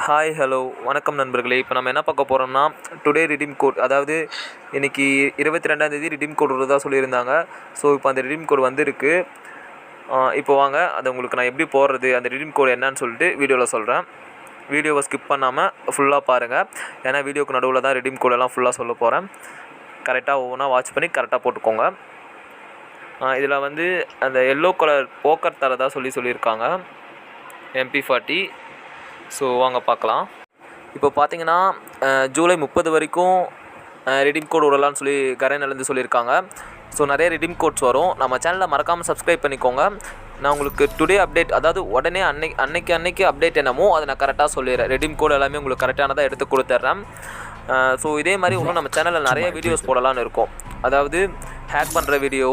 Hi hello வணக்கம் நண்பர்களே. இப்போ நம்ம என்ன பார்க்க போகிறோம்னா டுடே ரிடீம் கோட், அதாவது இன்றைக்கி 22ஆம் ரிடீம் கோட் வருதா சொல்லியிருந்தாங்க. ஸோ இப்போ அந்த ரிடீம் கோட் வந்துருக்கு. இப்போ வாங்க அதை உங்களுக்கு நான் எப்படி போடுறது, அந்த ரிடீம் கோட் என்னன்னு சொல்லிட்டு வீடியோவில் சொல்கிறேன். வீடியோவை ஸ்கிப் பண்ணாமல் ஃபுல்லாக பாருங்கள். ஏன்னா வீடியோக்கு நடுவில் தான் ரிடீம் கோடெல்லாம் ஃபுல்லாக சொல்ல போகிறேன். கரெக்டாக ஒவ்வொன்றா வாட்ச் பண்ணி கரெக்டாக போட்டுக்கோங்க. இதில் வந்து அந்த எல்லோ கலர் போக்கர் தரதா சொல்லியிருக்காங்க, MP40. ஸோ வாங்க பார்க்கலாம். இப்போ பார்த்தீங்கன்னா ஜூலை 30 வரைக்கும் ரிடீம் கோட் விடலான்னு சொல்லி கரையிலேருந்து சொல்லியிருக்காங்க. ஸோ நிறைய ரிடீம் கோட்ஸ் வரும். நம்ம சேனலை மறக்காமல் சப்ஸ்கிரைப் பண்ணிக்கோங்க. நான் உங்களுக்கு டுடே அப்டேட், அதாவது உடனே அன்னைக்கு அப்டேட் என்னமோ அதை நான் கரெக்டாக சொல்லிடுறேன். ரிடீம் கோட் எல்லாமே உங்களுக்கு கரெக்டானதாக எடுத்து கொடுத்துட்றேன். ஸோ இதே மாதிரி இன்னும் நம்ம சேனலில் நிறைய வீடியோஸ் போடலான்னு இருக்கும். அதாவது ஹேக் பண்ணுற வீடியோ,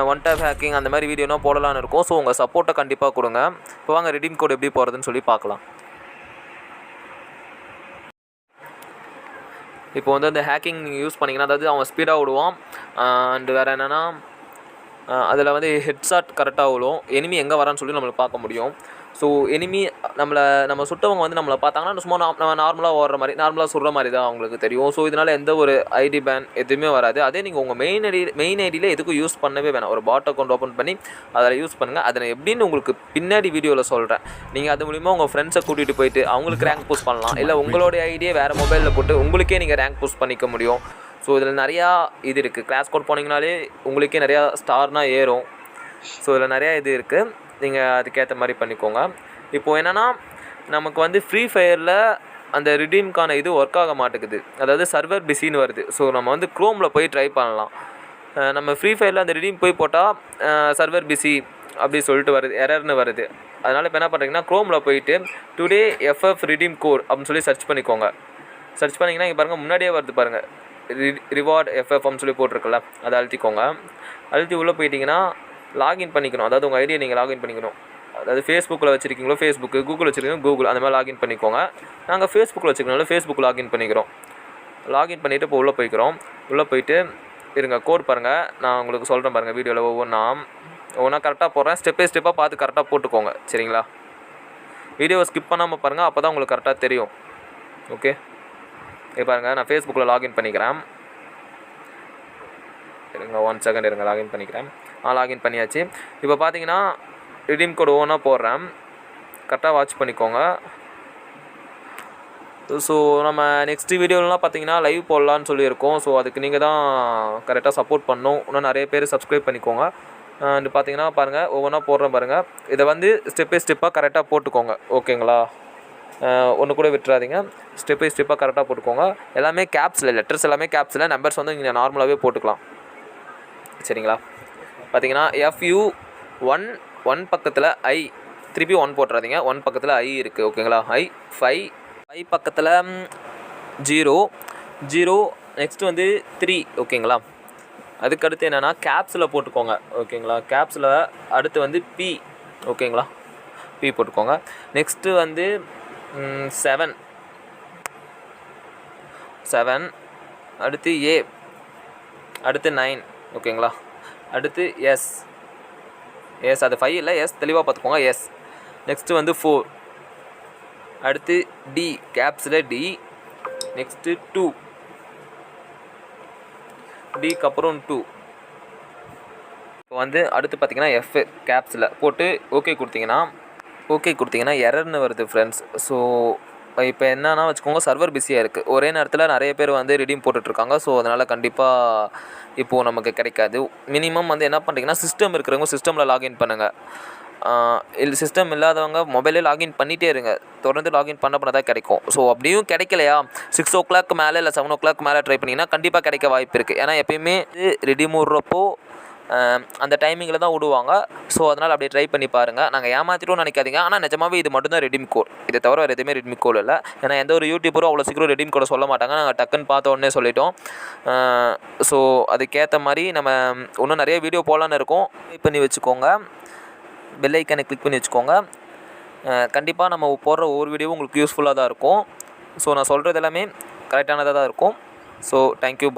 ஒன் டைப் ஹேக்கிங், அந்த மாதிரி வீடியோனா போடலான்னு இருக்கும். ஸோ உங்கள் சப்போர்ட்டை கண்டிப்பாக கொடுங்க. இப்போ வாங்க ரிடீம் கோட் எப்படி போகிறதுன்னு சொல்லி பார்க்கலாம். இப்போ வந்து அந்த ஹேக்கிங் நீங்கள் யூஸ் பண்ணிங்கன்னா, அதாவது அவன் ஸ்பீடாக விடுவான். அண்டு வேறு என்னென்னா, அதில் வந்து ஹெட்ஷாட் கரெக்டாக விடும். எனிமி எங்கே வரான்னு சொல்லி நம்மளுக்கு பார்க்க முடியும். ஸோ எனிமி நம்ம சுட்டவங்க வந்து நம்மளை பார்த்தாங்கன்னா சும்மா நம்ம நார்மலாக ஓடுற மாதிரி, நார்மலாக சுடுற மாதிரி தான் அவங்களுக்கு தெரியும். ஸோ இதனால் எந்த ஒரு ஐடி பேன் எதுவுமே வராது. அதே நீங்கள் உங்கள் மெயின் ஐடியில் எதுக்கும் யூஸ் பண்ணவே வேணாம். ஒரு பாட் அக்கௌண்ட் ஓப்பன் பண்ணி அதில் யூஸ் பண்ணுங்கள். அதை எப்படின்னு உங்களுக்கு பின்னாடி வீடியோவில் சொல்கிறேன். நீங்கள் அது மூலிமா உங்கள் ஃப்ரெண்ட்ஸை கூட்டிகிட்டு போயிட்டு அவங்களுக்கு ரேங்க் புஷ் பண்ணலாம். இல்லை உங்களுடைய ஐடியை வேறு மொபைலில் போட்டு உங்களுக்கே நீங்கள் ரேங்க் புஷ் பண்ணிக்க முடியும். ஸோ இதில் நிறையா இது இருக்குது. கிளாஸ் கோட் போனீங்கனாலே உங்களுக்கே நிறையா ஸ்டார்னால் ஏறும். ஸோ இதில் நிறையா இது இருக்குது. நீங்கள் அதுக்கேற்ற மாதிரி பண்ணிக்கோங்க. இப்போது என்னென்னா, நமக்கு வந்து ஃப்ரீ ஃபயரில் அந்த ரிடீம்க்கான இது ஒர்க் ஆக மாட்டேங்குது. அதாவது சர்வர் பிஸின்னு வருது. ஸோ நம்ம வந்து க்ரோமில் போய் ட்ரை பண்ணலாம். நம்ம ஃப்ரீ ஃபயரில் அந்த ரிடீம் போய் போட்டால் சர்வர் பிஸி அப்படி சொல்லிட்டு வருது, எரர்னு வருது. அதனால் இப்போ என்ன பண்ணுறீங்கன்னா, க்ரோமில் போயிட்டு டுடே FF ரிடீம் கோட் அப்படின்னு சொல்லி சர்ச் பண்ணிக்கோங்க. சர்ச் பண்ணிங்கன்னா இங்கே பாருங்கள், முன்னாடியே வருது பாருங்கள், ரிவார்ட் FFன்னு சொல்லி போட்டிருக்குல்ல, அதை அழுத்திக்கோங்க. அழுத்தி உள்ளே போயிட்டிங்கன்னா லாகின் பண்ணிக்கணும். அதாவது உங்கள் ஐடியை நீங்கள் லாகின் பண்ணிக்கணும். அதாவது ஃபேஸ்புக்கில் வச்சுருக்கீங்களோ ஃபேஸ்புக்கு, கூகுள் வச்சுருக்கீங்களோ கூகுள், அந்த மாதிரி லாகின் பண்ணிக்கோங்க. நாங்கள் ஃபேஸ்புக்கில் வச்சுருக்கனால ஃபேஸ்புக் லாகின் பண்ணிக்கிறோம். லாகின் பண்ணிவிட்டு இப்போ உள்ளே போய்க்கிறோம். உள்ளே போயிட்டு இருங்க, கோட் பாருங்கள், நான் உங்களுக்கு சொல்கிறேன் பாருங்கள். வீடியோவில் ஒவ்வொன்றா கரெக்டாக போடுறேன். ஸ்டெப் பை ஸ்டெப்பாக பார்த்து கரெக்டாக போட்டுக்கோங்க, சரிங்களா? வீடியோவை ஸ்கிப் பண்ணாமல் பாருங்கள், அப்போ தான் உங்களுக்கு கரெக்டாக தெரியும். ஓகே, இப்போ பாருங்கள், நான் ஃபேஸ்புக்கில் லாகின் பண்ணிக்கிறேன். இருங்க 1 செகண்ட் இருங்க, லாகின் பண்ணிக்கிறேன். லாகின் பண்ணியாச்சு. இப்போ பார்த்தீங்கன்னா ரிடீம் கோட் ஒவ்வொன்றா போடுறேன். கரெக்டாக வாட்ச் பண்ணிக்கோங்க. ஸோ நம்ம நெக்ஸ்ட் வீடியோலாம் பார்த்தீங்கன்னா லைவ் போடலான்னு சொல்லியிருக்கோம். ஸோ அதுக்கு நீங்கள் தான் கரெக்டாக சப்போர்ட் பண்ணணும். இன்னும் நிறைய பேர் சப்ஸ்கிரைப் பண்ணிக்கோங்க. அண்டு பார்த்தீங்கன்னா பாருங்கள், ஒவ்வொன்றா போடுறேன் பாருங்கள். இதை வந்து ஸ்டெப் பை ஸ்டெப்பாக கரெக்டாக போட்டுக்கோங்க, ஓகேங்களா? ஒன்று கூட விட்டுறாதீங்க. ஸ்டெப் பை ஸ்டெப்பாக கரெக்டாக போட்டுக்கோங்க. எல்லாமே கேப்ஸில், லெட்டர்ஸ் எல்லாமே கேப்ஸில், நம்பர்ஸ் வந்து நீங்கள் நார்மலாகவே போட்டுக்கலாம், சரிங்களா? பார்த்தீங்கன்னா FU1 பக்கத்தில் I, திருப்பி 1 போட்டுறாதீங்க. 1 பக்கத்தில் I இருக்குது, ஓகேங்களா? I பக்கத்தில் 0, நெக்ஸ்ட்டு வந்து 3, ஓகேங்களா? அதுக்கடுத்து என்னென்னா கேப்ஸில் போட்டுக்கோங்க, ஓகேங்களா? கேப்ஸில் அடுத்து வந்து P, ஓகேங்களா? P போட்டுக்கோங்க. நெக்ஸ்ட்டு வந்து 7, அடுத்து A, அடுத்து 9, ஓகேங்களா? அடுத்து S, அது 5 இல்லை, S தெளிவாக பார்த்துக்கோங்க, S. நெக்ஸ்ட்டு வந்து 4, அடுத்து D, கேப்ஸில் D, நெக்ஸ்ட்டு 2, Dக்கு அப்புறம் 2. இப்போ வந்து அடுத்து பார்த்திங்கன்னா F கேப்ஸில் போட்டு ஓகே கொடுத்தீங்கன்னா எரர்னு வருது ஃப்ரெண்ட்ஸ். ஸோ இப்போ என்னன்னா வச்சுக்கோங்க, சர்வர் பிஸியாக இருக்குது. ஒரே நேரத்தில் நிறைய பேர் வந்து ரிடீம் போட்டுட்ருக்காங்க. ஸோ அதனால் கண்டிப்பாக இப்போது நமக்கு கிடைக்காது. மினிமம் வந்து என்ன பண்ணுறீங்கன்னா, சிஸ்டம் இருக்கிறவங்க சிஸ்டமில் லாகின் பண்ணுங்கள். இல்லை சிஸ்டம் இல்லாதவங்க மொபைலே லாகின் பண்ணிகிட்டே இருங்க. தொடர்ந்து லாகின் பண்ண தான் கிடைக்கும். ஸோ அப்படியும் கிடைக்கலையா, 6 o'clock மேலே இல்லை 7 o'clock மேலே ட்ரை பண்ணிங்கன்னா கண்டிப்பாக கிடைக்க வாய்ப்பு இருக்குது. ஏன்னா எப்பயுமே ரிடீம் விட்றப்போ அந்த டைமிங்கில் தான் விடுவாங்க. ஸோ அதனால் அப்படியே ட்ரை பண்ணி பாருங்கள். நாங்கள் ஏமாற்றிட்டோம்னு நினைக்காதீங்க. ஆனால் நிஜமாவே இது மட்டும்தான் ரிடீம் கோட். இதை தவிர வேறு எதுவுமே ரிடீம் கோட் இல்லை. ஏன்னா எந்த ஒரு யூடியூபரும் அவ்வளோ சீக்கிரம் ரிடீம் கோடை சொல்ல மாட்டாங்க. நாங்கள் டக்குன்னு பார்த்த உடனே சொல்லிட்டோம். ஸோ அதுக்கேற்ற மாதிரி நம்ம இன்னும் நிறைய வீடியோ போடலான்னு இருக்கோம். ட்ரை பண்ணி வச்சுக்கோங்க. பெல் ஐக்கானை கிளிக் பண்ணி வச்சுக்கோங்க. கண்டிப்பாக நம்ம போடுற ஒவ்வொரு வீடியோவும் உங்களுக்கு யூஸ்ஃபுல்லாக தான் இருக்கும். ஸோ நான் சொல்கிறது எல்லாமே கரெக்டானதாக தான் இருக்கும். So thank you.